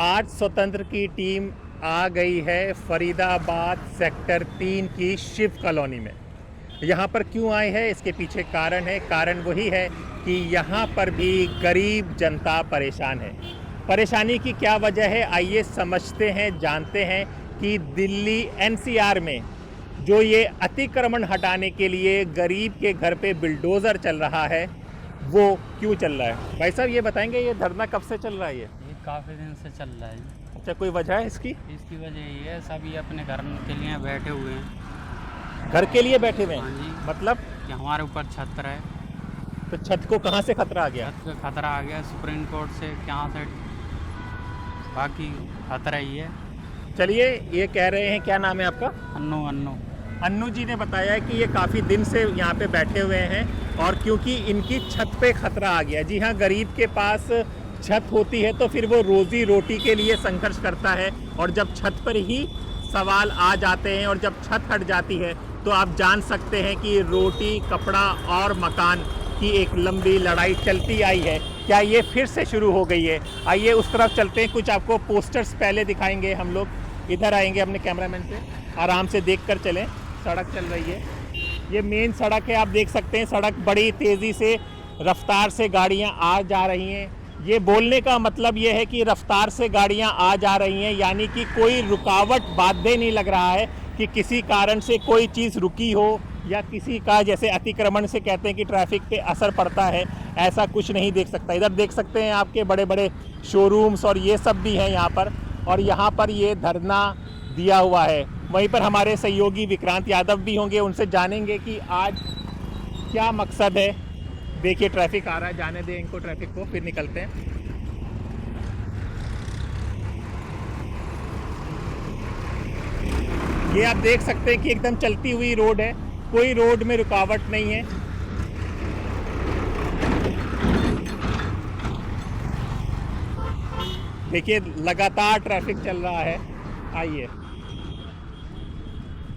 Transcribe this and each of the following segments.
आज स्वतंत्र की टीम आ गई है फरीदाबाद सेक्टर 3 की शिव कॉलोनी में। यहाँ पर क्यों आए हैं, इसके पीछे कारण है। कारण वही है कि यहाँ पर भी गरीब जनता परेशान है। परेशानी की क्या वजह है, आइए समझते हैं, जानते हैं कि दिल्ली एनसीआर में जो ये अतिक्रमण हटाने के लिए गरीब के घर पे बिल्डोज़र चल रहा है वो क्यों चल रहा है। भाई साहब ये बताएंगे, ये धरना कब से चल रहा है? ये काफ़ी दिन से चल रहा है। अच्छा, कोई वजह है इसकी? इसकी वजह ये है, सभी अपने घर के लिए बैठे हुए हैं। घर के लिए बैठे हुए हाँ हैं? जी। मतलब कि हमारे ऊपर छत है। तो छत को कहाँ से खतरा आ गया? छत का खतरा आ गया सुप्रीम कोर्ट से, क्या से, बाकी खतरा ही है। चलिए, ये कह रहे हैं, क्या नाम है आपका? अन्नू अन्नू अन्नू जी ने बताया है कि ये काफ़ी दिन से यहाँ पे बैठे हुए हैं और क्योंकि इनकी छत पे खतरा आ गया। जी हाँ, गरीब के पास छत होती है तो फिर वो रोज़ी रोटी के लिए संघर्ष करता है, और जब छत पर ही सवाल आ जाते हैं और जब छत हट जाती है तो आप जान सकते हैं कि रोटी, कपड़ा और मकान की एक लंबी लड़ाई चलती आई है। क्या ये फिर से शुरू हो गई है? आइए उस तरफ चलते हैं, कुछ आपको पोस्टर्स पहले दिखाएंगे हम लोग। इधर आएंगे अपने कैमरामैन से, आराम से देख कर चलें। सड़क चल रही है, ये मेन सड़क है, आप देख सकते हैं। सड़क बड़ी तेज़ी से रफ्तार से गाड़ियां आ जा रही हैं। ये बोलने का मतलब ये है कि रफ्तार से गाड़ियां आ जा रही हैं, यानी कि कोई रुकावट बाध्य नहीं लग रहा है कि किसी कारण से कोई चीज़ रुकी हो या किसी का, जैसे अतिक्रमण से कहते हैं कि ट्रैफिक पे असर पड़ता है, ऐसा कुछ नहीं देख सकता। इधर देख सकते हैं आपके बड़े बड़े शोरूम्स और ये सब भी हैं यहाँ पर, और यहाँ पर ये धरना दिया हुआ है। वहीं पर हमारे सहयोगी विक्रांत यादव भी होंगे, उनसे जानेंगे कि आज क्या मकसद है। देखिए ट्रैफिक आ रहा है, जाने दें इनको ट्रैफिक को, फिर निकलते हैं। ये आप देख सकते हैं कि एकदम चलती हुई रोड है, कोई रोड में रुकावट नहीं है। देखिए लगातार ट्रैफिक चल रहा है। आइए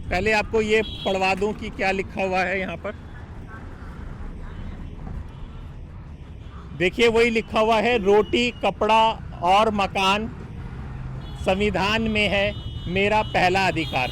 पहले आपको ये पढ़वा दूं कि क्या लिखा हुआ है यहाँ पर। देखिए वही लिखा हुआ है, रोटी, कपड़ा और मकान संविधान में है मेरा पहला अधिकार।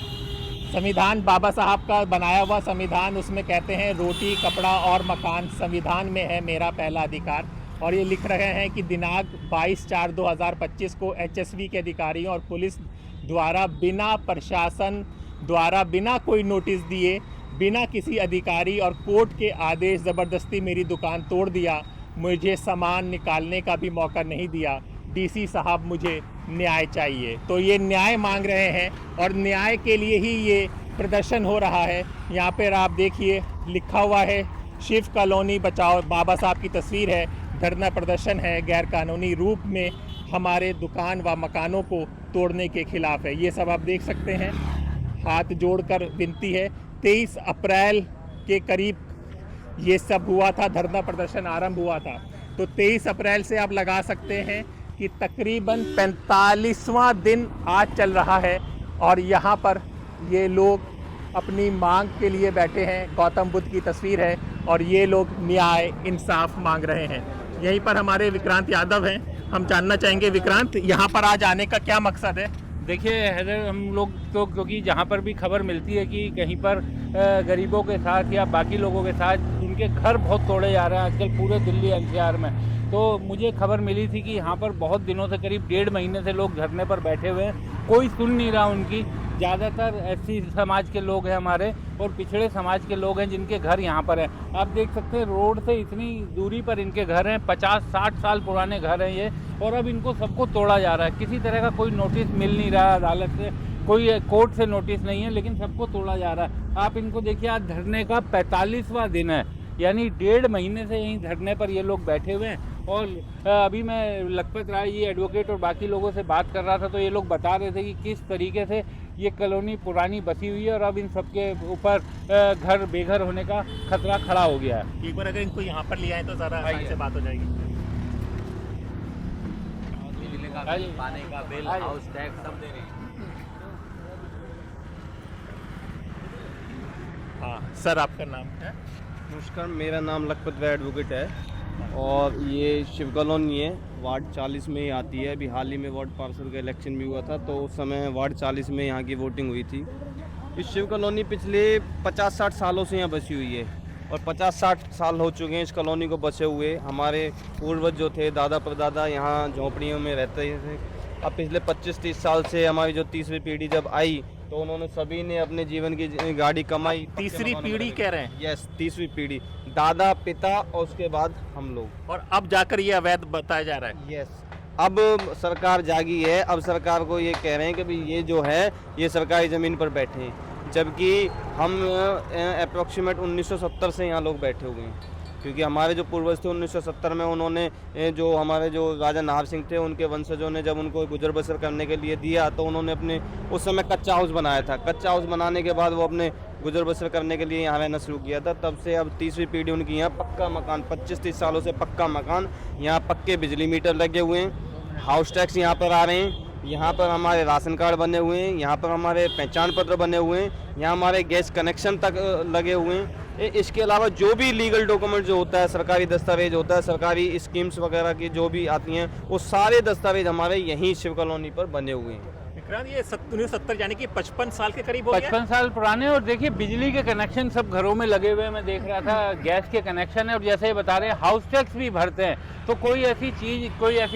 संविधान बाबा साहब का बनाया हुआ संविधान, उसमें कहते हैं रोटी, कपड़ा और मकान संविधान में है मेरा पहला अधिकार। और ये लिख रहे हैं कि दिनांक 22/4/2025 को एचएसवी के अधिकारियों और पुलिस द्वारा बिना प्रशासन द्वारा बिना कोई नोटिस दिए, बिना किसी अधिकारी और कोर्ट के आदेश ज़बरदस्ती मेरी दुकान तोड़ दिया, मुझे सामान निकालने का भी मौका नहीं दिया। डीसी साहब मुझे न्याय चाहिए। तो ये न्याय मांग रहे हैं और न्याय के लिए ही ये प्रदर्शन हो रहा है। यहाँ पर आप देखिए लिखा हुआ है शिव कॉलोनी बचाओ, बाबा साहब की तस्वीर है। धरना प्रदर्शन है गैर कानूनी रूप में हमारे दुकान व मकानों को तोड़ने के खिलाफ है। ये सब आप देख सकते हैं, हाथ जोड़कर विनती है। 23 अप्रैल के करीब ये सब हुआ था, धरना प्रदर्शन आरंभ हुआ था। तो 23 अप्रैल से आप लगा सकते हैं कि तकरीबन 45वां दिन आज चल रहा है, और यहाँ पर ये लोग अपनी मांग के लिए बैठे हैं। गौतम बुद्ध की तस्वीर है और ये लोग न्याय इंसाफ मांग रहे हैं। यहीं पर हमारे विक्रांत यादव हैं, हम जानना चाहेंगे विक्रांत, यहाँ पर आज आने का क्या मकसद है? देखिए हैदर, हम लोग तो क्योंकि जहाँ पर भी खबर मिलती है कि कहीं पर गरीबों के साथ या बाकी लोगों के साथ उनके घर बहुत तोड़े जा रहे हैं आजकल पूरे दिल्ली एनसीआर में, तो मुझे खबर मिली थी कि यहाँ पर बहुत दिनों से, करीब 1.5 महीने से लोग धरने पर बैठे हुए हैं, कोई सुन नहीं रहा उनकी। ज़्यादातर एससी समाज के लोग हैं हमारे, और पिछड़े समाज के लोग हैं जिनके घर यहाँ पर हैं। आप देख सकते हैं रोड से इतनी दूरी पर इनके घर हैं, 50-60 साल पुराने घर हैं ये, और अब इनको सबको तोड़ा जा रहा है। किसी तरह का कोई नोटिस मिल नहीं रहा है अदालत से, कोई कोर्ट से नोटिस नहीं है, लेकिन सबको तोड़ा जा रहा है। आप इनको देखिए, आज धरने का 45वां दिन है, यानी 1.5 महीने से यहीं धरने पर ये लोग बैठे हुए हैं। और अभी मैं लखपत राय ये एडवोकेट और बाकी लोगों से बात कर रहा था, तो ये लोग बता रहे थे कि किस तरीके से ये कॉलोनी पुरानी बसी हुई है और अब इन सबके ऊपर घर बेघर होने का खतरा खड़ा हो गया है। एक बार अगर इनको यहाँ पर ले आए तो ज़रा आसानी से बात हो जाएगी। पानी का बिल, हाउस टैक्स सब दे रहे हैं। हाँ सर, आपका नाम है? नमस्कार, मेरा नाम लखपत राय एडवोकेट है। और ये शिव कॉलोनी है, वार्ड 40 में ही आती है। अभी हाल ही में वार्ड पार्षद का इलेक्शन भी हुआ था, तो उस समय वार्ड 40 में यहाँ की वोटिंग हुई थी। इस शिव कॉलोनी पिछले 50-60 सालों से यहाँ बसी हुई है और 50-60 साल हो चुके हैं इस कॉलोनी को बसे हुए। हमारे पूर्वज जो थे, दादा परदादा यहाँ झोंपड़ियों में रहते थे। अब पिछले 25-30 साल से हमारी जो तीसरी पीढ़ी जब आई तो उन्होंने सभी ने अपने जीवन की गाड़ी कमाई। तीसरी पीढ़ी कह रहे हैं? यस, तीसरी पीढ़ी, दादा पिता और उसके बाद हम लोग, और अब जाकर ये अवैध बताया जा रहा है। यस। अब सरकार जागी है, अब सरकार को ये कह रहे हैं कि भाई ये जो है ये सरकारी ज़मीन पर बैठे हैं, जबकि हम अप्रोक्सीमेट 1970 से यहाँ लोग बैठे हुए हैं। क्योंकि हमारे जो पूर्वज थे 1970 में उन्होंने जो हमारे जो राजा नाहर सिंह थे उनके वंशजों ने जब उनको गुजर बसर करने के लिए दिया तो उन्होंने अपने उस समय कच्चा हाउस बनाया था। कच्चा हाउस बनाने के बाद वो अपने गुजर बसर करने के लिए यहाँ रहना शुरू किया था। तब से अब तीसरी पीढ़ी उनकी यहाँ पक्का मकान, 25-30 सालों से पक्का मकान, यहाँ पक्के बिजली मीटर लगे हुए हैं, हाउस टैक्स यहाँ पर आ रहे हैं, यहाँ पर हमारे राशन कार्ड बने हुए हैं, यहाँ पर हमारे पहचान पत्र बने हुए हैं, यहाँ हमारे गैस कनेक्शन तक लगे हुए हैं। इसके अलावा जो भी लीगल डॉक्यूमेंट जो होता है, सरकारी दस्तावेज होता है, सरकारी स्कीम्स वगैरह की जो भी आती हैं, वो सारे दस्तावेज हमारे यहीं शिव कॉलोनी पर बने हुए हैं। विक्रांत, ये 1970 यानी कि 55 साल के करीब हो गया। 55 साल पुराने। और देखिए बिजली के कनेक्शन सब घरों में लगे हुए हैं, मैं देख रहा था, गैस के कनेक्शन है, और जैसे ये बता रहे हैं हाउस टैक्स भी भरते हैं। तो कोई ऐसी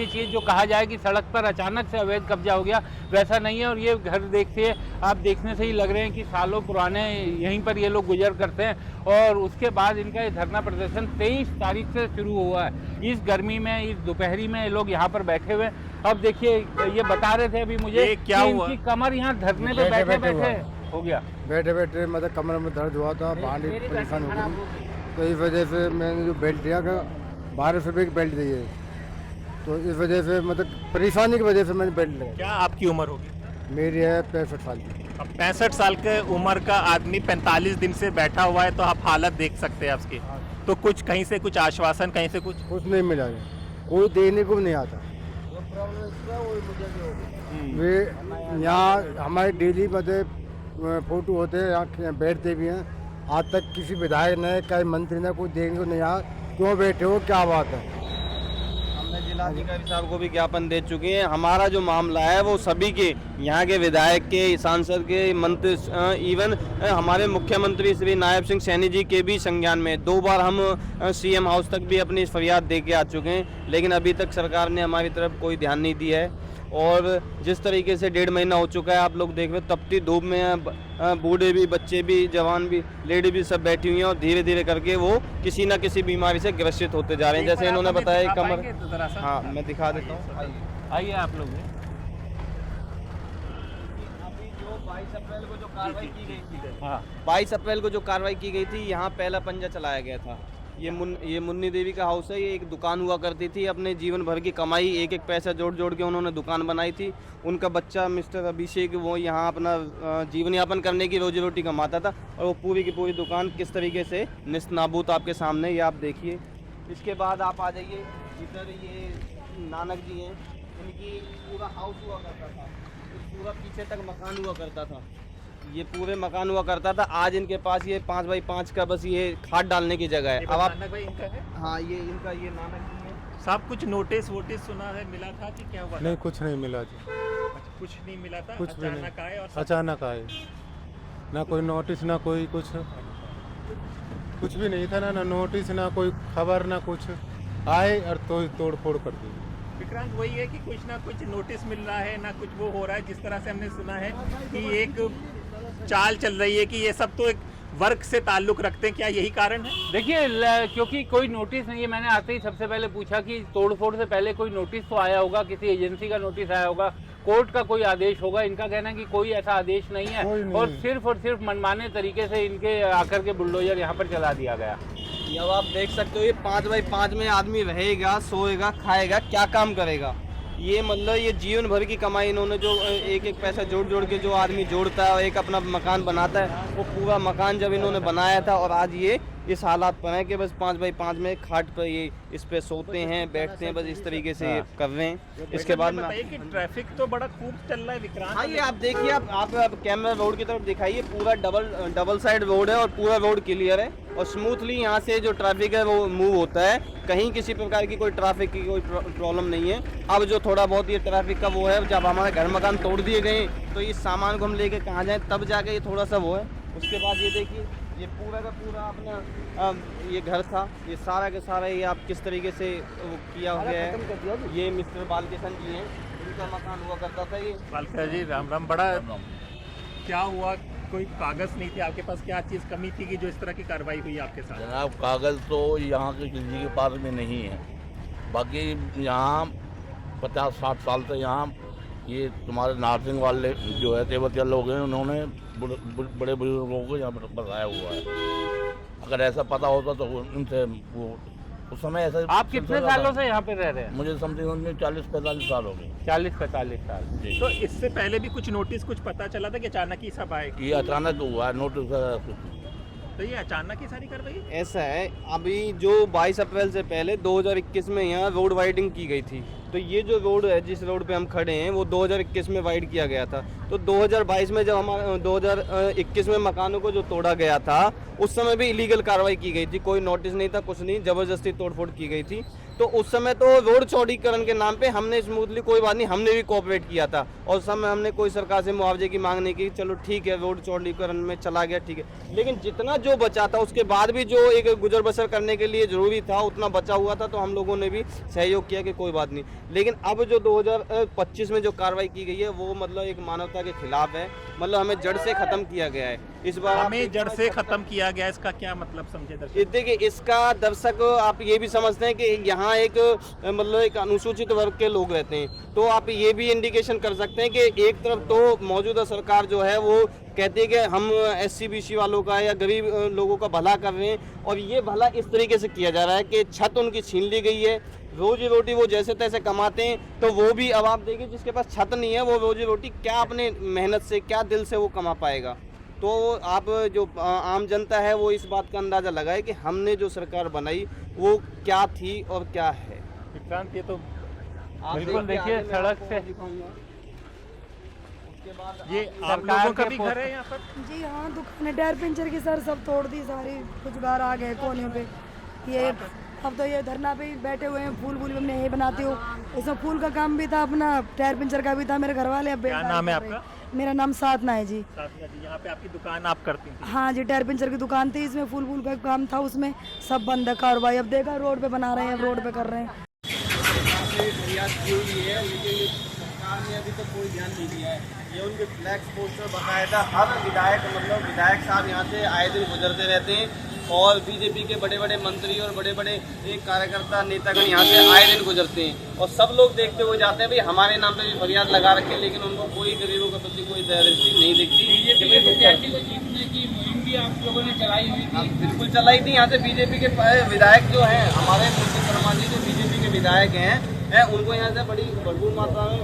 चीज़ जो कहा जाए कि सड़क पर अचानक से अवैध कब्जा हो गया, वैसा नहीं है। और ये घर देखिए, आप देखने से ही लग रहे हैं कि सालों पुराने यहीं पर ये लोग गुजर करते हैं। और उसके बाद इनका ये धरना प्रदर्शन 23 तारीख से शुरू हुआ है। इस गर्मी में, इस दोपहरी में ये लोग यहाँ पर बैठे हुए। अब देखिए, ये बता रहे थे अभी मुझे क्या कि हुआ? इनकी कमर यहाँ धरने पे बैठे हो गया, बैठे मतलब कमर में दर्द हुआ था, बाहर परेशान हो गई। तो इस वजह से मैंने जो बेल्ट लिया था 1200 रुपये की बेल्ट दी है, तो इस वजह से मतलब परेशानी की वजह से मैंने बेल्ट लिया। क्या आपकी उम्र होगी? मेरी है 65 साल की। अब 65 साल के उम्र का आदमी 45 दिन से बैठा हुआ है, तो आप हालत देख सकते हैं आपकी। तो कुछ कहीं से कुछ आश्वासन, कहीं से कुछ नहीं मिला है, कोई देने को नहीं आता। वे यहाँ हमारे डेली मतलब फोटो होते हैं, यहाँ बैठते भी हैं। आज तक किसी विधायक ने, कई मंत्री ने कोई देने को नहीं आया। क्यों बैठे हो, क्या बात है? हमने जिलाधिकारी साहब को भी ज्ञापन दे चुके हैं। हमारा जो मामला है वो सभी के, यहाँ के विधायक के, सांसद के, मंत्री, इवन हमारे मुख्यमंत्री श्री नायब सिंह सैनी जी के भी संज्ञान में 2 बार हम सीएम हाउस तक भी अपनी फरियाद दे के आ चुके हैं, लेकिन अभी तक सरकार ने हमारी तरफ कोई ध्यान नहीं दिया है। और जिस तरीके से 1.5 महीना हो चुका है, आप लोग देख रहे हो, तपती धूप में बूढ़े भी, बच्चे भी, जवान भी, लेडी भी सब बैठी हुई हैं और धीरे धीरे करके वो किसी ना किसी बीमारी से ग्रसित होते जा रहे हैं। जैसे इन्होंने बताया कमर, हाँ मैं दिखा देता हूँ, आइए आप लोग। अभी जो 22 अप्रैल को जो कार्रवाई की गई थी, हाँ, 22 अप्रैल को जो कार्रवाई की गई थी, यहाँ पहला पंजा चलाया गया था। ये मुन्नी देवी का हाउस है। ये एक दुकान हुआ करती थी, अपने जीवन भर की कमाई एक एक पैसा जोड़ जोड़ के उन्होंने दुकान बनाई थी। उनका बच्चा मिस्टर अभिषेक वो यहाँ अपना जीवन यापन करने की रोजी रोटी कमाता था, और वो पूरी की पूरी दुकान किस तरीके से निस्त नाबूद आपके सामने ये आप देखिए। इसके बाद आप आ जाइए इधर, ये नानक जी हैं, इनकी पूरा हाउस हुआ करता था, पूरा पीछे तक मकान हुआ करता था, ये पूरे मकान हुआ करता था। आज इनके पास ये 5x5 का बस ये खाद डालने की जगह है। अब आप, भाई इनका है? हाँ ये इनका, ये नानक जी है साहब। कुछ नोटिस वोटिस सुना है, मिला था कि क्या हुआ? नहीं, कुछ नहीं मिला जी, अच्छा, कुछ नहीं मिला था, कुछ भी नहीं। अचानक आए और अचानक आए, ना कोई नोटिस, ना कोई कुछ भी नहीं था, ना नोटिस, ना कोई खबर, ना कुछ। आए और तो तोड़ फोड़ कर दी। विक्रांत, वही है कि कुछ ना कुछ नोटिस मिल रहा है, ना कुछ वो हो रहा है। जिस तरह से हमने सुना है कि एक चाल चल रही है कि ये सब तो एक वर्क से ताल्लुक रखते हैं, क्या यही कारण है? देखिए क्योंकि कोई नोटिस नहीं है। मैंने आते ही सबसे पहले पूछा कि तोड़फोड़ से पहले कोई नोटिस तो आया होगा, किसी एजेंसी का नोटिस आया होगा, कोर्ट का कोई आदेश होगा। इनका कहना है कि कोई ऐसा आदेश नहीं है, और सिर्फ मनमाने तरीके से इनके आकर के बुलडोजर यहाँ पर चला दिया गया। अब आप देख सकते हो, ये 5x5 में आदमी रहेगा, सोएगा, खाएगा, क्या काम करेगा? ये मतलब ये जीवन भर की कमाई इन्होंने जो एक एक पैसा जोड़ जोड़ के जो आदमी जोड़ता है और एक अपना मकान बनाता है, वो पूरा मकान जब इन्होंने बनाया था, और आज ये इस हालात पर है कि बस 5x5 में खाट पर ये इस पे सोते हैं, बैठते हैं, बस इस तरीके से ये कर रहे हैं। इसके बाद में बताइए कि ट्रैफिक तो बड़ा खूब चल रहा है विक्रांत। हाँ, ये आप देखिए, आप कैमरा रोड की तरफ दिखाइए, पूरा डबल साइड रोड है और पूरा रोड क्लियर है। और स्मूथली यहाँ से जो ट्रैफिक है वो मूव होता है, कहीं किसी प्रकार की कोई ट्रैफिक की कोई प्रॉब्लम नहीं है। अब जो थोड़ा बहुत ये ट्रैफिक का वो है, जब हमारे घर मकान तोड़ दिए गए तो इस सामान को हम लेके कहाँ जाएँ, तब जाके ये थोड़ा सा वो है। उसके बाद ये देखिए, ये पूरा का पूरा अपना ये घर था, ये सारा के सारा ये आप किस तरीके से वो किया हुआ है। ये मिस्टर बालकिशन जी हैं, इनका मकान हुआ करता था ये। बालका जी राम राम। बड़ा क्या हुआ, कोई कागज नहीं थे आपके पास, क्या चीज़ कमी थी कि जो इस तरह की कार्रवाई हुई आपके साथ? जनाब कागज़ तो यहाँ के किसी के पास में नहीं है, बाकी यहाँ 50-60 साल से यहाँ ये तुम्हारे नार्सिंग वाले जो है तेवतिया लोग हैं, उन्होंने बड़े बुजुर्गों को यहाँ पर बसाया हुआ है। अगर ऐसा पता होता तो उनसे वो उस समय ऐसा। आप कितने सालों से यहाँ पे रह रहे हैं? मुझे समथिंग 40-45 साल हो गए। 40-45 साल जी। तो इससे पहले भी कुछ नोटिस, कुछ पता चला था कि अचानक ही सब आए? ये अचानक हुआ है नोटिस का। तो ये अचानक ही सारी कार्रवाई? ऐसा है, अभी जो 22 अप्रैल से पहले 2021 में यहाँ रोड वाइडिंग की गई थी, तो ये जो रोड है, जिस रोड पे हम खड़े हैं, वो 2021 में वाइड किया गया था। तो 2022 में जब हमारा 2021 में मकानों को जो तोड़ा गया था, उस समय भी इलीगल कार्रवाई की गई थी, कोई नोटिस नहीं था, कुछ नहीं, ज़बरदस्ती तोड़फोड़ की गई थी। तो उस समय तो रोड चौड़ीकरण के नाम पे हमने स्मूथली, कोई बात नहीं, हमने भी कोऑपरेट किया था और उस समय हमने कोई सरकार से मुआवजे की मांग नहीं की। चलो ठीक है, रोड चौड़ीकरण में चला गया, ठीक है, लेकिन जितना जो बचा था उसके बाद भी जो एक गुजर बसर करने के लिए ज़रूरी था उतना बचा हुआ था, तो हम लोगों ने भी सहयोग किया कि कोई बात नहीं। लेकिन अब जो 2025 में जो कार्रवाई की गई है वो मतलब एक मानवता के खिलाफ है, मतलब हमें जड़ से ख़त्म किया गया है। इस बार हमें जड़ से ख़त्म किया गया, इसका क्या मतलब समझे दर्शक? देखिए, इसका दर्शक आप ये भी समझते हैं कि यहाँ एक मतलब एक अनुसूचित वर्ग के लोग रहते हैं, तो आप ये भी इंडिकेशन कर सकते हैं कि एक तरफ तो मौजूदा सरकार जो है वो कहती है कि हम SC-BC वालों का या गरीब लोगों का भला कर रहे हैं, और ये भला इस तरीके से किया जा रहा है कि छत उनकी छीन ली गई है, रोजी रोटी वो जैसे तैसे कमाते हैं, तो वो भी अब आप देखिए जिसके पास छत नहीं है वो रोजी रोटी क्या अपने मेहनत से, क्या दिल से वो कमा पाएगा। तो आप जो आम जनता है वो इस बात का अंदाज़ा लगाए कि हमने जो सरकार बनाई वो क्या थी और क्या है। विक्रांत, ये तो बिल्कुल देखिए सड़क से ये आप लोगों का भी घर है यहाँ पर? जी हाँ, दुकान टायर पंचर की सर सब तोड़ दी सारी, कुछ घर आ गए कोने पे। ये अब तो ये धरना पे ही बैठे हुए हैं, फूल वूल मैं यही बनाती हूँ, इसमें फूल का काम भी था अपना, टायर पंचर का भी था, मेरे घर वाले। अब क्या नाम है आपका? मेरा नाम साधना है जी। साधना जी, यहाँ पे आपकी दुकान आप करती थी? हाँ जी, टायर पंचर की दुकान थी, इसमें फूल वूल का काम था, उसमें सब बंद है कार्रवाई। अब देखा रोड पे बना रहे हैं, रोड पे कर रहे हैं। सरकार ने अभी तक कोई ध्यान नहीं दिया है। ये उनके फ्लैक्स पोस्टर बाकायदा हर विधायक, मतलब विधायक साहब यहाँ से आए दिन गुजरते रहते हैं, और बीजेपी के बड़े बड़े मंत्री और बड़े बड़े एक कार्यकर्ता नेतागण यहाँ से आए दिन गुजरते हैं, और सब लोग देखते हुए जाते हैं भाई हमारे नाम पे भी फरियाद लगा रखे हैं, लेकिन उनको कोई गरीबों के प्रति कोई दृष्टि नहीं दिखती। आप लोगों ने चलाई हुई थी? बिल्कुल चलाई थी। यहाँ से बीजेपी के विधायक जो हैं, हमारे मुंशी शर्मा जी जो बीजेपी के विधायक हैं, उनको यहाँ से बड़ी भरपूर मात्रा में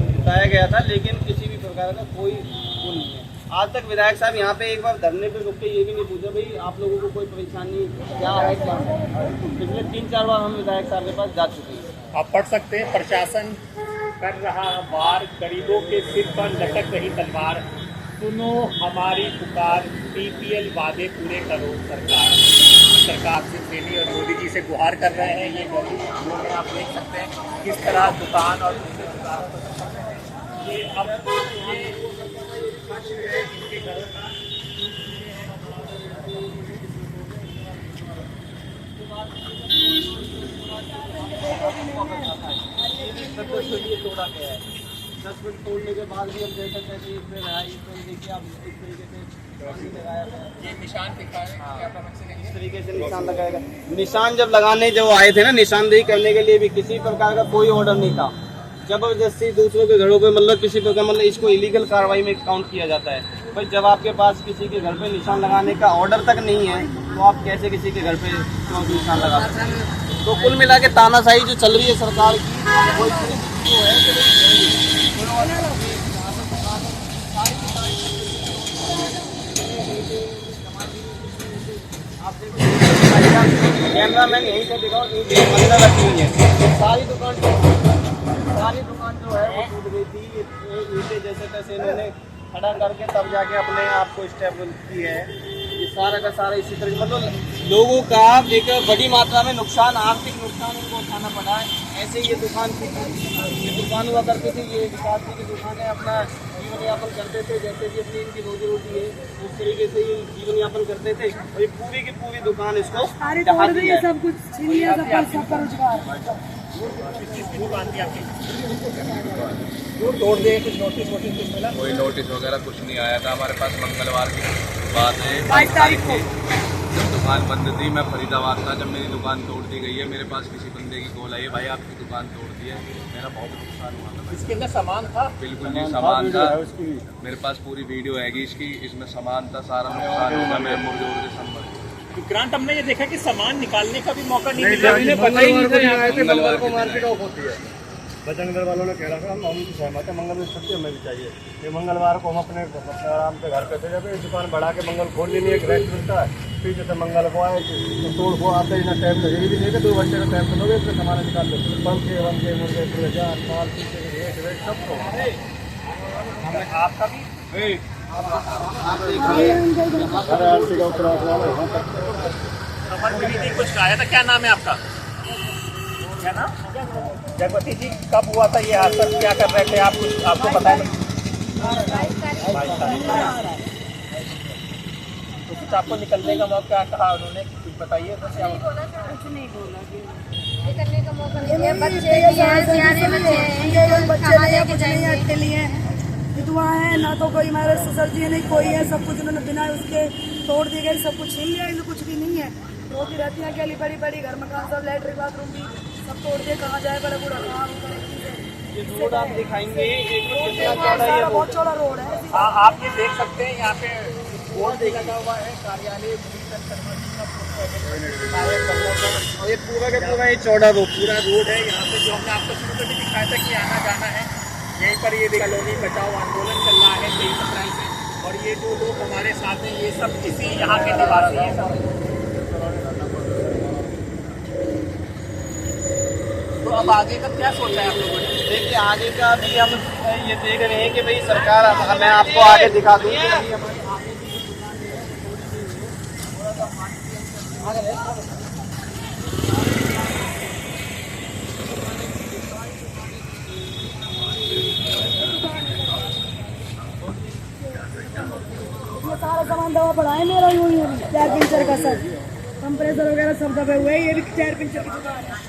जिताया गया था, लेकिन किसी भी प्रकार का कोई वो नहीं है। आज तक विधायक साहब यहाँ पे एक बार धरने पे रुक के ये भी नहीं पूछा भाई आप लोगों को कोई परेशानी क्या है, क्या है। पिछले 3-4 बार हम विधायक साहब के पास जा चुके हैं। आप पढ़ सकते हैं, प्रशासन कर रहा वार, गरीबों के सिर पर लटक रही तलवार, सुनो हमारी पुकार, PPL वादे पूरे करो सरकार। सरकार से सेनी और मोदी जी से गुहार कर रहे हैं ये गरीब लोग हैं। आप देख सकते हैं किस तरह दुकान और दूसरे दुकानों पर ये अब ये इनके घरों का तोड़ा गया है। 10 फुट तोड़ने के बाद भी हम देख सकते हैं कि इसमें रहाई, देखिए आप इस तरीके से लगाया गया, ये निशान दिखा है, इस तरीके से निशान लगाएगा। निशान जब लगाने जब आए थे ना, निशानदेही करने के लिए भी किसी प्रकार का कोई ऑर्डर नहीं था, जबरदस्ती दूसरों के घरों पे मतलब किसी प्रकार मतलब इसको इलीगल कार्रवाई में काउंट किया जाता है। पर जब आपके पास किसी के घर पे निशान लगाने का ऑर्डर तक नहीं है तो आप कैसे किसी के घर पे निशान लगा सकते हैं? तो कुल मिला के तानाशाही जो चल रही है सरकार की, वो कैमरामैन यहीं से दिखाओ, अंदर रखी हुई है सारी दुकान जो है वो टूट गई थी। ईंटें जैसे तैसे इन्होंने खड़ा करके तब जाके अपने आप को स्टेबल की है। ये सारा का सारा इसी तरह मतलब लोगों का एक बड़ी मात्रा में नुकसान, आर्थिक नुकसान उनको उठाना पड़ा है। ऐसे ये दुकान थी, ये दुकान हुआ करती थी, ये विकास जी की दुकान है, अपना जीवन यापन करते थे, जैसे कि अपनी इनकी रोजी रोटी है उस तरीके से ये जीवन यापन करते थे। और ये पूरी की पूरी दुकान इसको सारी ढहा तोड़ दी दिया है, है। सब कुछ छीन लिया, सबका रोजगार। तोड़ दे, कुछ नोटिस वोटिस कुछ मिला? कोई नोटिस वगैरह कुछ नहीं आया था हमारे पास। मंगलवार की बात है, 22 तारीख को जब दुकान बंद थी, मैं फरीदाबाद था, जब मेरी दुकान तोड़ दी गई है, मेरे पास किसी बंदे की कॉल आई है, भाई आपकी दुकान तोड़ दी है। मेरा बहुत नुकसान हुआ था। इसके अंदर सामान था? बिल्कुल जी सामान था, मेरे पास पूरी वीडियो हैगी इसकी, इसमें सामान था, सारा नुकसान होगा, मैं मुर्गे उर्गे सब मर गए। विक्रांत, हमने ये देखा कि सामान निकालने का भी मौका नहीं मिला। पता ही नहीं था यहाँ पे मंगलवार को के मार्केट ऑफ होती है। बजरंग वालों ने कह रहा था हम सहमत है, मंगल में छुट्टी हमें भी चाहिए। ये मंगलवार को हम अपने आराम से घर पे थे, जब दुकान बढ़ा के मंगल खोल ली नहीं, एक रेस्ट मिलता है, फिर जैसे मंगल को आए तो तोड़ को आते ही ना टाइम लगे भी नहीं, 2 घंटे का टाइम तो लोगे, इसमें सामान निकाल दो, पंखे वंखे मुर्गे मुर्गे माल पीछे रेट वेट सब तो आपका भी खबर मिली थी, कुछ आया था? क्या नाम है आपका? क्या नाम? जगवती जी, कब हुआ था ये हादसा? क्या कर रहे थे आप? कुछ आपको पता है? 22 तारीख। तो कुछ आपको निकलने का मौका क्या कहा उन्होंने, कुछ बताइए? कुछ नहीं बोला, निकलने का मौका नहीं दिया। बच्चे भी हैं, सियाने बच्चे हैं, बच्चे नहीं है, कुछ नहीं है, अकेले हैं, विधवा है, ना तो कोई हमारे ससुर जी नहीं, कोई है, सब कुछ उन्होंने बिना उसके तोड़ दी गई, सब कुछ छीन लिया, इनमें कुछ भी नहीं है। रोटी रहती है अकेली, बड़ी बड़ी घर मकान सब, लैट्रिन बाथरूम भी सब तोड़ दिए। कहाँ जाए बड़ा बूढ़ा, कहाँ ये रोड आप दिखाएंगे, एक कितना चौड़ा सारा ये बहुत चौड़ा रोड है। हाँ, आप ये देख सकते हैं, यहाँ पे बोर्ड लगा हुआ है, कार्यालय और ये पूरा का पूरा ये चौड़ा रोड, पूरा रोड है। यहाँ पे जो हमने आपको शुरू में भी दिखाया था कि आना जाना है, यहीं पर ये कॉलोनी बचाओ आंदोलन चल रहा है 23 अप्रैल से। और ये जो लोग हमारे साथ हैं, ये सब इसी यहाँ के निवासी हैं सब। तो अब आगे का क्या सोचा है आप लोगों ने? देखिए आगे का भी हम ये देख रहे हैं कि भाई सरकार, मैं आपको आगे दिखा दूँ कि अभी हमारी ये सारा सामान दवा पड़ा है मेरा, यूँ टायर पंचर का सब, कंप्रेसर वगैरह सब दबे हुए हैं। ये भी टायर पंचर की दुकान है।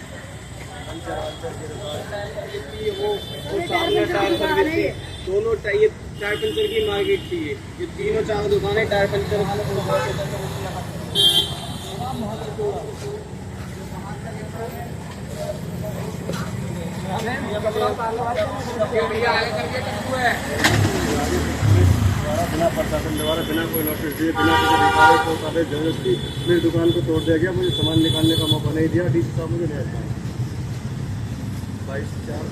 दोनों ये टायर पंचर की मार्केट थी, ये तीनों 4 दुकानें टायर पंचर बिना प्रशासन द्वारा, बिना कोई नोटिस दिए, बिना किसी अधिकारी को सारे जरूरत की मेरी दुकान को तोड़ दिया गया। मुझे सामान निकालने का मौका नहीं दिया। डीसी साहब मुझे नहीं आता। 22/4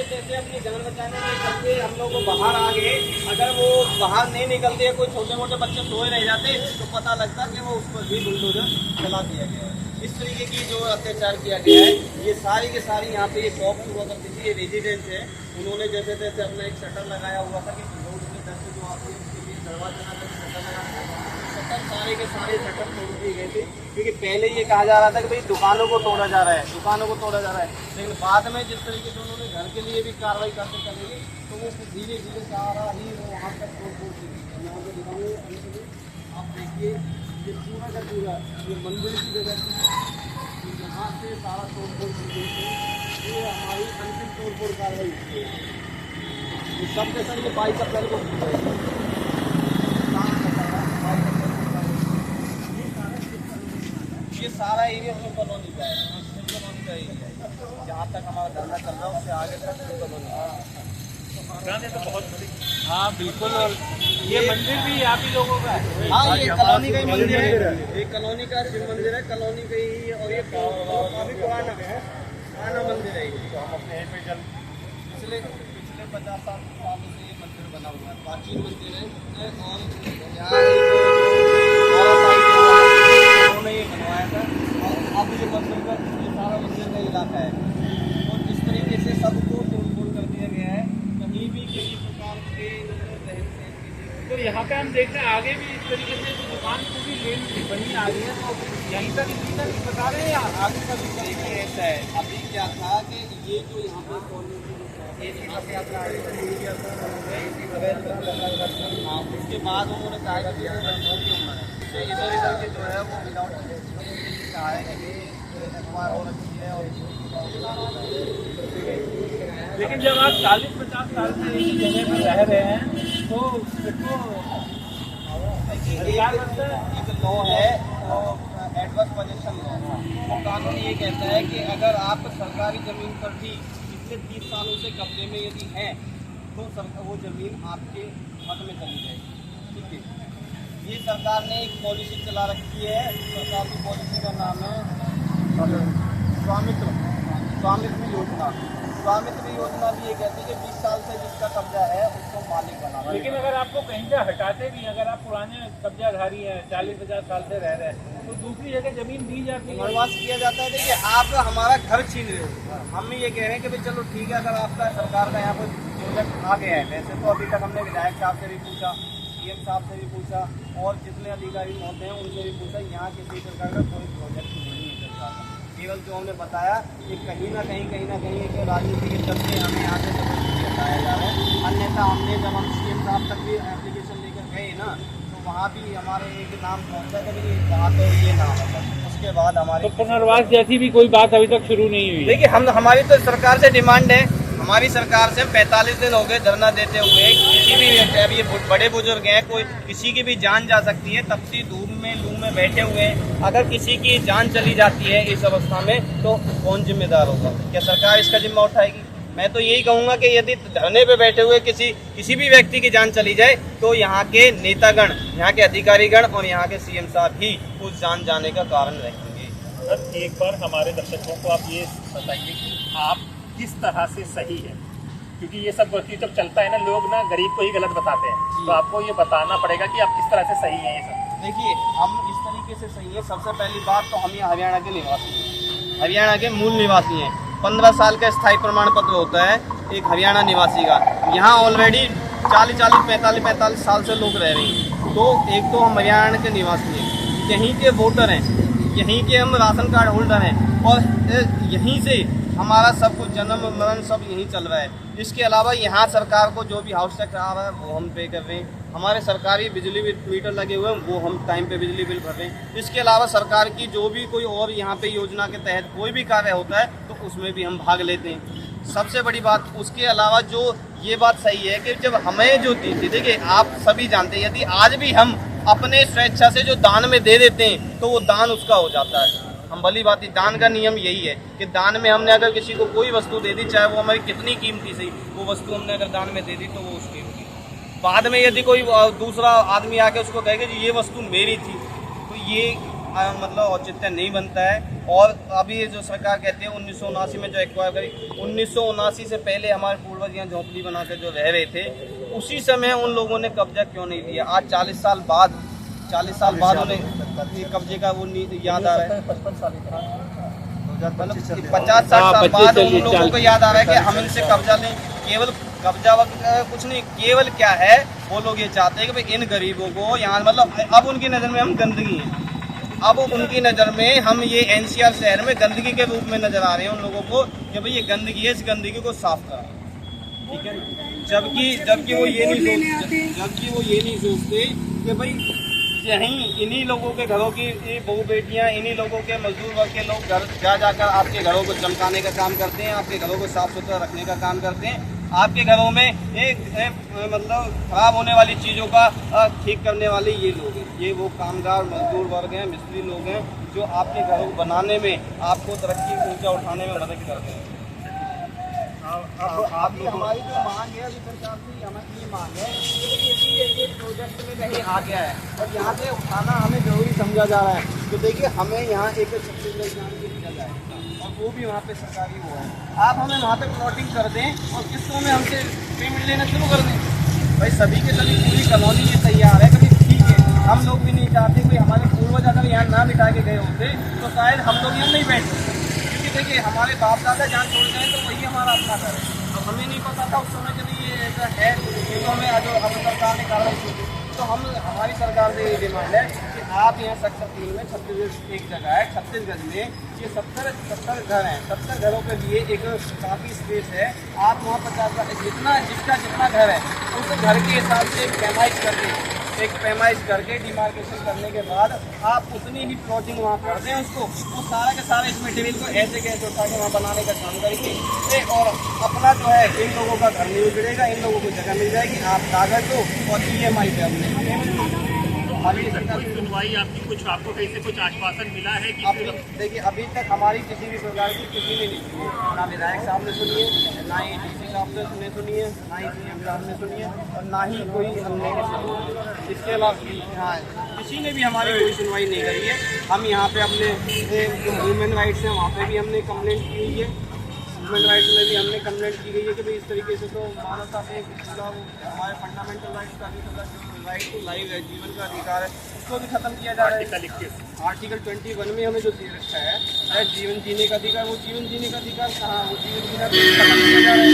जैसे अपनी जान बचाने के चलते हम लोग को बाहर आ गए, अगर वो बाहर नहीं निकलते, कोई छोटे मोटे बच्चे सोए रह जाते तो पता लगता कि वो उस पर भी बुलडोजर चला दिया गया है। इस तरीके की जो अत्याचार किया गया है, ये सारी के सारी यहाँ पे ये शॉप हुआ करती थी, ये रेजिडेंस है। उन्होंने जैसे तैसे अपना एक शटर लगाया हुआ था कि लोग के दर से जो आते हैं उसके लिए दरवाजा लगा शटर लगा, सारे के सारे शटर तोड़ दिए गए थे। क्योंकि पहले ये कहा जा रहा था कि भाई दुकानों को तोड़ा जा रहा है, दुकानों को तोड़ा जा रहा है, लेकिन बाद में जिस तरीके से उन्होंने घर के लिए भी कार्रवाई करते चलेंगे तो वो धीरे धीरे सारा ही वो वहाँ तक तोड़ यहाँ पे दिखाऊंगे। आप देखिए ये पूरा का पूरा ये मंदिर की जगह थी, यहाँ से सारा तोड़ फोड़ की गई थी। ये हमारी अंतिम तोड़ फोड़ कार्रवाई हुई है। ये सब के सब ये 22 अप्रैल को की जाएगी। ये सारा एरिया शिव कॉलोनी का है, शिव कॉलोनी का एरिया है। जहाँ तक हमारा धंधा चल रहा है उससे आगे तक शिव कॉलोनी है। तो बहुत हाँ बिल्कुल। और ये मंदिर भी आप ही लोगों का है? हाँ, ये कॉलोनी का ही मंदिर है, ये कॉलोनी का शिव मंदिर है, कॉलोनी का ही। और ये काफी पुराना मंदिर है। हम अपने यहीं पे पिछले पिछले 50-60 सालों से ये मंदिर बना हुआ है, प्राचीन मंदिर है। और यहाँ उन्होंने ये बनवाया था और अब ये मंदिर का ये सारा मंदिर का इलाका है। और इस तरीके से सबको तोड़-फोड़ कर दिया गया है, कहीं भी किसी प्रकार के तो यहाँ पे हम देख रहे हैं आगे भी इस तरीके से दुकान पूरी लेन बनी आ रही है, तो यहीं तक इसी तक बता रहे हैं या आगे का भी तरीके ऐसा है। अभी क्या था कि ये जो यहाँ पर उसके बाद उन्होंने कहा कि इधर इधर के जो है वो विदाउट कहा है कि एक्वायर हो रखी है। और लेकिन जब आप 40-50 साल से एक जगह पर रह रहे हैं तो एक लॉ है एडवर्स पोजेशन लॉ, वो कानून ये कहता है कि अगर आप सरकारी ज़मीन पर भी पिछले 30 सालों से कब्जे में यदि हैं तो वो ज़मीन आपके हक में चली जाएगी। ठीक है, ये सरकार ने एक पॉलिसी चला रखी है। सरकार की पॉलिसी का नाम है स्वामित्व योजना। स्वामित्व योजना भी ये कहती है कि 20 साल से जिसका कब्जा है उसको मालिक बना। लेकिन अगर आपको कहीं से हटाते भी, अगर आप पुराने कब्जाधारी हैं 40-50 साल से रह रहे हैं तो दूसरी जगह जमीन दी जाती है, निर्वास किया जाता है। देखिए आप हमारा घर छीन रहे हो, हम ये कह रहे हैं कि भाई चलो ठीक है, अगर आपका सरकार का यहाँ पर प्रोजेक्ट आ गया है। वैसे तो अभी तक हमने विधायक साहब से भी पूछा, CM साहब से भी पूछा और जितने अधिकारी महोदय हैं उनसे भी पूछा, यहाँ किसी प्रकार का कोई प्रोजेक्ट नहीं है सरकार का। केवल जो हमने बताया कि कहीं ना कहीं एक राजनीति के चलते हमें यहाँ से जबरदस्ती हटाया जा रहा है। अन्यथा हमने जब हम CM साहब तक भी एप्लीकेशन लेकर गए ना तो वहाँ भी हमारे एक नाम पहुँचा था कि वहाँ पे ये नाम है। उसके बाद हमारे तो पुनर्वास जैसी भी कोई बात अभी तक शुरू नहीं हुई। देखिए हमारी तो सरकार से डिमांड है, हमारी सरकार से 45 दिन हो गए धरना देते हुए। किसी भी अब ये बड़े बुजुर्ग हैं, कोई किसी की भी जान जा सकती है, तपती धूप में लू में बैठे हुए हैं। अगर किसी की जान चली जाती है इस अवस्था में तो कौन जिम्मेदार होगा? क्या सरकार इसका जिम्मा उठाएगी? मैं तो यही कहूँगा कि यदि धरने पे बैठे हुए किसी भी व्यक्ति की जान चली जाए तो यहाँ के नेतागण, यहाँ के अधिकारीगण और यहाँ के CM साहब ही उस जान जाने का कारण रहेंगे। अब एक बार हमारे दर्शकों को आप ये बताइए कि आप किस तरह से सही है, क्योंकि ये सब वक्त जब चलता है ना, लोग ना गरीब को ही गलत बताते हैं, तो आपको ये बताना पड़ेगा कि आप किस तरह से सही हैं। ये सब देखिए हम इस तरीके से सही है। सबसे पहली बात तो हम ये हरियाणा के निवासी हैं, हरियाणा के मूल निवासी हैं। 15 साल का स्थायी प्रमाण पत्र होता है एक हरियाणा निवासी का। यहाँ ऑलरेडी 45 साल से लोग रह रहे हैं। तो एक तो हम हरियाणा के निवासी हैं, यहीं के वोटर हैं, यहीं के हम राशन कार्ड होल्डर हैं और यहीं से हमारा सब कुछ जन्म मरण सब यहीं चल रहा है। इसके अलावा यहाँ सरकार को जो भी हाउस टैक्स आ रहा है वो हम पे कर रहे हैं। हमारे सरकारी बिजली मीटर लगे हुए हैं वो हम टाइम पे बिजली बिल भर रहे हैं। इसके अलावा सरकार की जो भी कोई और यहाँ पे योजना के तहत कोई भी कार्य होता है तो उसमें भी हम भाग लेते हैं। सबसे बड़ी बात उसके अलावा जो ये बात सही है कि जब हमें जो दी थी, देखिए आप सभी जानते हैं, यदि आज भी हम अपने स्वेच्छा से जो दान में दे देते हैं तो वो दान उसका हो जाता है। हम भली बात ही, दान का नियम यही है कि दान में हमने अगर किसी को कोई वस्तु दे दी, चाहे वो हमारी कितनी कीमती सही, वो वस्तु हमने अगर दान में दे दी तो वो उसकी होगी। बाद में यदि कोई दूसरा आदमी आके उसको कहेगा कि ये वस्तु मेरी थी तो ये मतलब औचित्य नहीं बनता है। और अभी जो सरकार कहती है 1979 में जो एक्वायर करी, 1979 से पहले हमारे पूर्वज यहाँ झोंपड़ी बना के जो रह रहे थे उसी समय उन लोगों ने कब्जा क्यों नहीं लिया? आज 40 साल बाद उन्हें कब्जे का वो याद आ रहा है। 50-60 साल बाद उन लोगों को याद आ रहा है कि हम इनसे कब्जा लें। केवल कब्जा कुछ नहीं, केवल क्या है वो लोग ये चाहते हैं कि भाई इन गरीबों को यहाँ मतलब अब उनकी नज़र में हम गंदगी हैं। अब उनकी नज़र में हम ये NCR शहर में गंदगी के रूप में नज़र आ रहे हैं उन लोगों को कि भाई ये गंदगी है, इस गंदगी को साफ करा। ठीक है, जबकि वो ये नहीं सोचते कि भाई यहीं इन्हीं लोगों के घरों की बहू बेटियां, इन्हीं लोगों के मजदूर वर्ग के लोग घर जाकर आपके घरों को चमकाने का काम करते हैं, आपके घरों को साफ सुथरा रखने का काम करते हैं। आपके घरों में मतलब खराब होने वाली चीज़ों का ठीक करने वाले ये लोग हैं। ये वो कामगार मजदूर वर्ग हैं, मिस्त्री लोग हैं जो आपके घरों को बनाने में, आपको तरक्की ऊंचा उठाने में मदद करते हैं। अभी हमारी जो मांग है अभी सरकार से हमारी ये मांग है कि ये प्रोजेक्ट में कहीं आ गया है और यहाँ से उठाना हमें जरूरी समझा जा रहा है। तो देखिए हमें यहाँ एक छत्तीसगढ़ दिया जाए और वो भी वहाँ पे सरकारी हुआ है। आप हमें वहाँ पे प्लॉटिंग कर दें और किस्तों में हमसे पेमेंट लेना शुरू कर दें। भाई सभी के सभी पूरी कॉलोनी ये तैयार है, कभी ठीक है, हम लोग भी नहीं चाहते कोई हमारे पूर्वज अगर यहाँ ना बिठा के गए होते तो शायद हम लोग यहाँ नहीं बैठते, क्योंकि देखिए हमारे बाप दादा जहाँ छोड़ गए तो वही हमारा अपना घर है। अब हमें नहीं पता था उस समय जब ये ऐसा है, ये तो हमें जो अब सरकार ने कार्रवाई, तो हमारी सरकार से ये डिमांड है कि आप यहाँ सक्सेसफुल में 36 एक जगह है, 36 गज में ये 70 घर हैं, 70 घरों के लिए एक काफ़ी स्पेस है। आप वहाँ 50 जिसका जितना घर है उस घर के हिसाब से एक पैमाइश करके डिमार्केशन करने के बाद आप उतनी ही प्लॉटिंग वहाँ कर दें उसको, वो सारा के सारा इस मटेरियल को ऐसे कैसे उठा के वहाँ बनाने का काम करेंगे और अपना जो है इन लोगों का घर नहीं उजड़ेगा, इन लोगों को जगह मिल जाएगी, आप कागज दो और EMI पे अपने अभी कोई सुनवाई आपकी कुछ आपको कहीं से कुछ आश्वासन मिला है कि देखिए अभी तक हमारी किसी भी प्रकार की किसी ने नहीं सुनी, ना विधायक साहब ने सुनी है, ना ही DC साहब ने सुनी है, ना ही CM साहब ने सुनी है और ना ही कोई हमने सुनी। इसके अलावा हाँ किसी ने भी हमारी कोई सुनवाई नहीं करी है। हम यहाँ पे अपने जो ह्यूमन राइट्स हैं वहाँ पे भी हमने कंप्लेंट की हुई है, ह्यूमन राइट्स में भी हमने कंप्लेंट की गई है कि भाई इस तरीके से तो मानवता पे हमारे फंडामेंटल राइट्स का भी जो राइट टू लाइफ है, जीवन का अधिकार है, उसको भी खत्म किया जा रहा है। आर्टिकल 21 में हमें जो दे रखा है जीवन जीने का अधिकार, वो जीवन जीने का अधिकार कहाँ, वो जीवन जीना खत्म किया जा रहा है।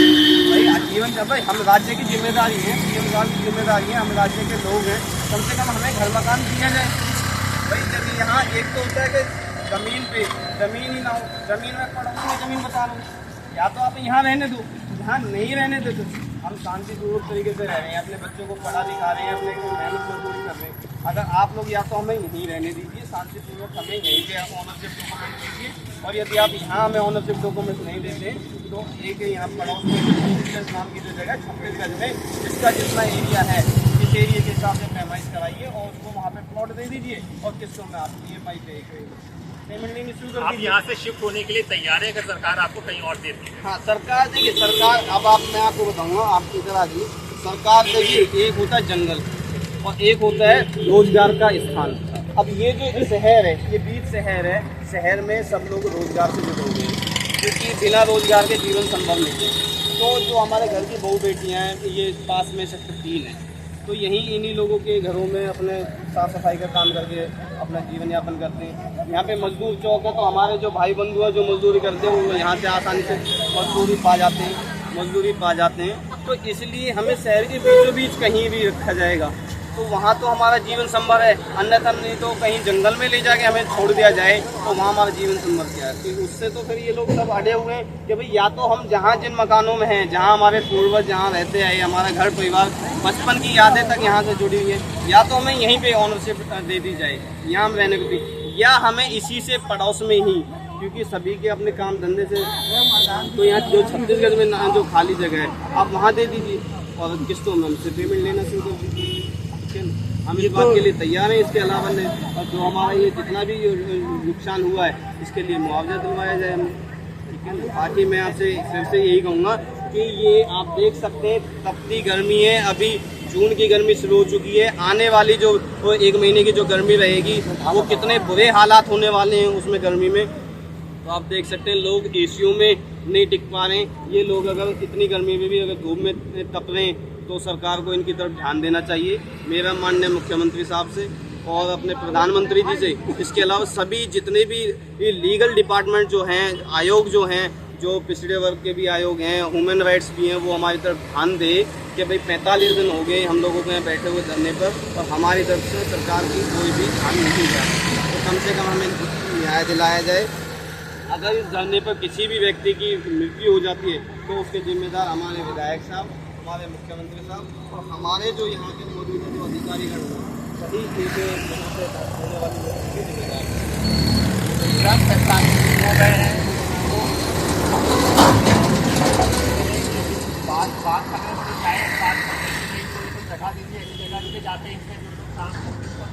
भाई जीवन जब भाई हम राज्य की जिम्मेदारी है, PM साहब की जिम्मेदारी है, हम राज्य के लोग हैं, कम से कम हमें घर मकान दिया जाए। भाई जब यहाँ एक तो होता है कि ज़मीन ही ना हो, ज़मीन में पड़ोसी में ज़मीन बता रहा हूँ, या तो आप यहाँ रहने दो, यहाँ नहीं रहने दो तो हम शांतिपूर्वक तरीके से रह रहे हैं, अपने बच्चों को पढ़ा दिखा रहे हैं, अपने मेहनत मजदूरी कर रहे हैं। अगर आप लोग या तो हमें यहीं रहने दीजिए शांतिपूर्वक, हमें यहीं पे ऑनरशिप डॉक्यूमेंट दीजिए, और यदि आप यहाँ हमें ऑनरशिप डॉक्यूमेंट नहीं देते तो एक यहाँ पड़ोस में नाम की जो जगह 26 गज में जिसका जितना एरिया है इस एरिया के हिसाब से पैमाइश कराइए और उसको वहाँ पे प्लॉट दे दीजिए और किस्तों में आप EMI पेमेंट नहीं शुरू कर। आप यहाँ से शिफ्ट होने के लिए तैयार है अगर सरकार आपको कहीं और देती है? हाँ सरकार देखिए, सरकार अब मैं आपको बताऊँगा, आप इधर आ जाइए। सरकार देखिए एक होता है जंगल और एक होता है रोजगार का स्थान। अब ये जो शहर है ये बीच शहर है, शहर में सब लोग रोजगार से जुड़े हुए हैं क्योंकि बिना रोजगार के जीवन संभव नहीं है। तो जो हमारे घर की बहू बेटियाँ हैं ये पास में सेक्टर 3 है, तो यहीं इन्हीं लोगों के घरों में अपने साफ़ सफाई का काम करके अपना जीवन यापन करते हैं। यहाँ पे मजदूर चौक है तो हमारे जो भाई बंधु हैं जो मजदूरी करते हैं वो यहाँ से आसानी से मजदूरी पा जाते हैं। तो इसलिए हमें शहर के बीचों बीच कहीं भी रखा जाएगा तो वहाँ तो हमारा जीवन संभव है, अन्यथा नहीं तो कहीं जंगल में ले जाके हमें छोड़ दिया जाए तो वहाँ हमारा जीवन संभव क्या है। तो उससे तो फिर ये लोग सब अड़े हुए हैं कि भाई या तो हम जहाँ जिन मकानों में हैं, जहाँ हमारे पूर्वज जहाँ रहते आए, हमारा घर परिवार बचपन की यादें तक यहाँ से जुड़ी हुई है, या तो हमें यहीं पे ऑनरशिप दे दी जाए यहाँ हम रहने को भी, या हमें इसी से पड़ोस में ही, क्योंकि सभी के अपने काम धंधे से तो यहाँ जो 36 गज में जो खाली जगह है आप वहाँ दे दीजिए और किस्तों में हमसे पेमेंट लेना शुरू कर दीजिए। हम इस बात के लिए तैयार हैं। इसके अलावा और जो हमारा ये जितना भी नुकसान हुआ है इसके लिए मुआवजा दिलवाया जाए हमें, ठीक है ना। बाकी मैं आपसे फिर से यही कहूँगा कि ये आप देख सकते हैं तपती गर्मी है, अभी जून की गर्मी शुरू हो चुकी है, आने वाली जो 1 महीने की जो गर्मी रहेगी वो कितने बुरे हालात होने वाले हैं उसमें गर्मी में। तो आप देख सकते हैं लोग एसियों में नहीं टिक पा रहे हैं। ये लोग अगर इतनी गर्मी में भी अगर धूप में तप रहे हैं तो सरकार को इनकी तरफ ध्यान देना चाहिए, मेरा मानना है मुख्यमंत्री साहब से और अपने प्रधानमंत्री जी से। इसके अलावा सभी जितने भी लीगल डिपार्टमेंट जो हैं, आयोग जो हैं, जो पिछड़े वर्ग के भी आयोग हैं, ह्यूमन राइट्स भी हैं, वो हमारी तरफ ध्यान दे कि भाई 45 दिन हो गए हम लोगों के यहाँ बैठे हुए धरने पर और हमारी तरफ से सरकार की कोई भी ध्यान नहीं दिया, तो कम से कम हमें न्याय दिलाया जाए। अगर इस धरने पर किसी भी व्यक्ति की मृत्यु हो जाती है तो उसके जिम्मेदार हमारे विधायक साहब, हमारे मुख्यमंत्री साहब और हमारे जो यहाँ के मौजूदा जो अधिकारीगण हैं सभी चीज़ें होने वाली जिम्मेदार ग्राम पंचायत हो गए हैं। बात चढ़ा दीजिए ऐसी जगह पे जाते हैं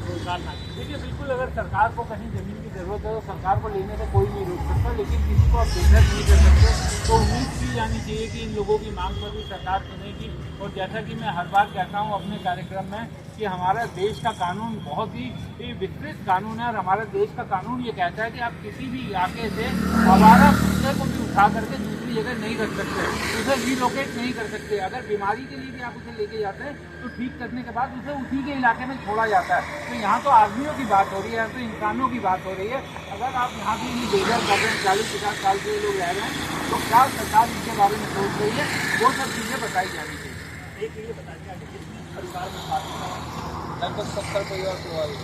रोजगार ना। देखिए बिल्कुल, अगर सरकार को कहीं ज़मीन की ज़रूरत है तो सरकार को लेने से कोई नहीं रोक सकता, लेकिन किसी को आप बिजनेस नहीं कर सकते। तो उम्मीद की जानी चाहिए कि इन लोगों की मांग पर भी सरकार सुनेगी। और जैसा कि मैं हर बार कहता हूँ अपने कार्यक्रम में कि हमारा देश का कानून बहुत ही विस्तृत कानून है और हमारे देश का कानून ये कहता है कि आप किसी भी इलाके से आवारा कुत्ते को भी उठा करके दूसरी जगह नहीं रख सकते, उसे रिलोकेट नहीं कर सकते। अगर बीमारी के लिए भी आप उसे लेके जाते हैं तो ठीक करने के बाद उसे उसी के इलाके में छोड़ा जाता है। तो यहाँ तो आदमियों की बात हो रही है, यहाँ तो इंसानों की बात हो रही है। अगर आप यहाँ भी बेघर कर रहे हैं, 40-50 साल से लोग रह रहे हैं, तो क्या सरकार इनके बारे में सोच रही है, वो सब चीज़ें बताई जानी चाहिए। एक ये बताइए परिवार में लगभग 70 परिवार प्रभावित,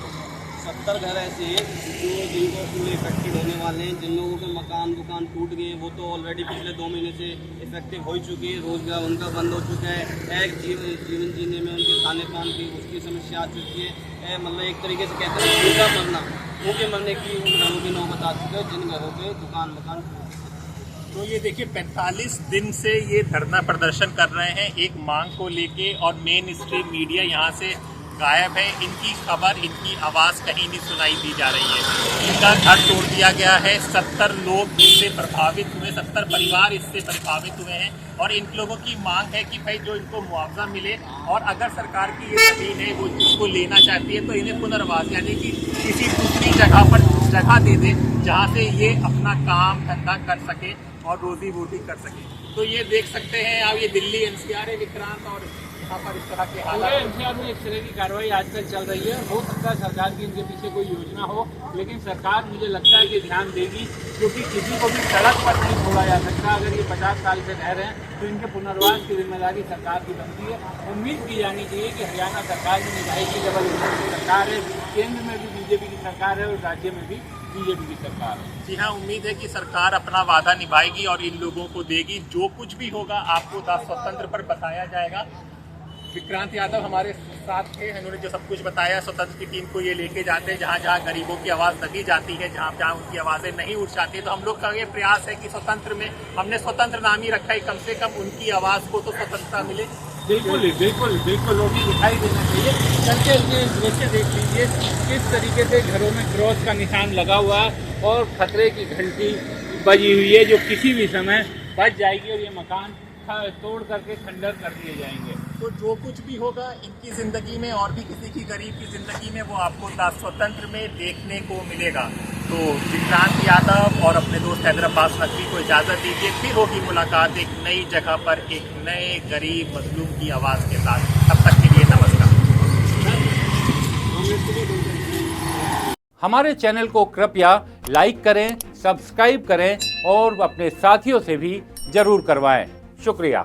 70 घर ऐसे हैं जो जिनको पूरे इफेक्टेड होने वाले हैं। जिन लोगों के मकान दुकान टूट गए वो तो ऑलरेडी पिछले 2 महीने से इफेक्टिव हो चुके हैं, रोजगार उनका बंद हो चुका है, एक जीवन जीने में उनके खाने पान की उसकी समस्या आ चुकी है। मतलब एक तरीके से कहते हैं भूखा मरना, भूखे मरने की उन घरों की नौबत आ चुकी है जिन घरों के दुकान मकान। तो ये देखिए 45 दिन से ये धरना प्रदर्शन कर रहे हैं एक मांग को लेके और मेन स्ट्रीम मीडिया यहाँ से गायब है। इनकी खबर, इनकी आवाज़ कहीं नहीं सुनाई दी जा रही है। इनका घर तोड़ दिया गया है, 70 लोग इससे प्रभावित हुए, 70 परिवार इससे प्रभावित हुए हैं और इन लोगों की मांग है कि भाई जो इनको मुआवजा मिले और अगर सरकार की ये ज़मीन है वो इसको लेना चाहती है तो इन्हें पुनर्वास यानी कि किसी दूसरी जगह पर जगह दे दे जहाँ से ये अपना काम धंधा कर सके और रोजी रोटी कर सके। तो ये देख सकते हैं आप, ये दिल्ली एनसीआर है विक्रांत, और यहाँ पर इस तरह के हालात एनसीआर में इस तरह की कार्रवाई आजकल चल रही है। हो सकता है सरकार की इनके पीछे कोई योजना हो, लेकिन सरकार मुझे लगता है कि ध्यान देगी, क्योंकि किसी को भी सड़क पर नहीं छोड़ा जा सकता। अगर ये 50 साल से रह रहे हैं तो इनके पुनर्वास की जिम्मेदारी सरकार की बनती है। उम्मीद की जानी चाहिए कि हरियाणा सरकार भी निभाएगी, डबल इंजन की सरकार है, केंद्र में भी बीजेपी की सरकार है और राज्य में भी बीजेपी की सरकार है। जी हाँ, उम्मीद है कि सरकार अपना वादा निभाएगी और इन लोगों को देगी। जो कुछ भी होगा आपको दास स्वतंत्र पर बताया जाएगा। विक्रांत यादव हमारे साथ थे, उन्होंने जो सब कुछ बताया। स्वतंत्र की टीम को ये लेके जाते हैं जहाँ जहाँ गरीबों की आवाज़ दबी जाती है, जहाँ जहाँ उनकी आवाज़ें नहीं उठ जाती। तो हम लोग का ये प्रयास है कि स्वतंत्र में हमने स्वतंत्र नाम ही रखा है, कम से कम उनकी आवाज़ को तो स्वतंत्रता मिले। बिल्कुल बिल्कुल बिल्कुल लोग दिखाई देना चाहिए। चलते हुए दृश्य देख लीजिए किस तरीके से घरों में क्रॉस का निशान लगा हुआ है और खतरे की घंटी बजी हुई है जो किसी भी समय बज जाएगी और ये मकान तोड़ करके खंडर कर दिए जाएंगे। तो जो कुछ भी होगा इनकी ज़िंदगी में और भी किसी की गरीब की ज़िंदगी में वो आपको दास स्वतंत्र में देखने को मिलेगा। तो विक्रांत यादव और अपने दोस्त हैदराबाद नकवी को इजाज़त दीजिए, फिर होगी मुलाकात एक नई जगह पर एक नए गरीब मजलूम की आवाज़ के साथ। तब तक के लिए नमस्कार। हमारे चैनल को कृपया लाइक करें, सब्सक्राइब करें और अपने साथियों से भी जरूर करवाएं। शुक्रिया।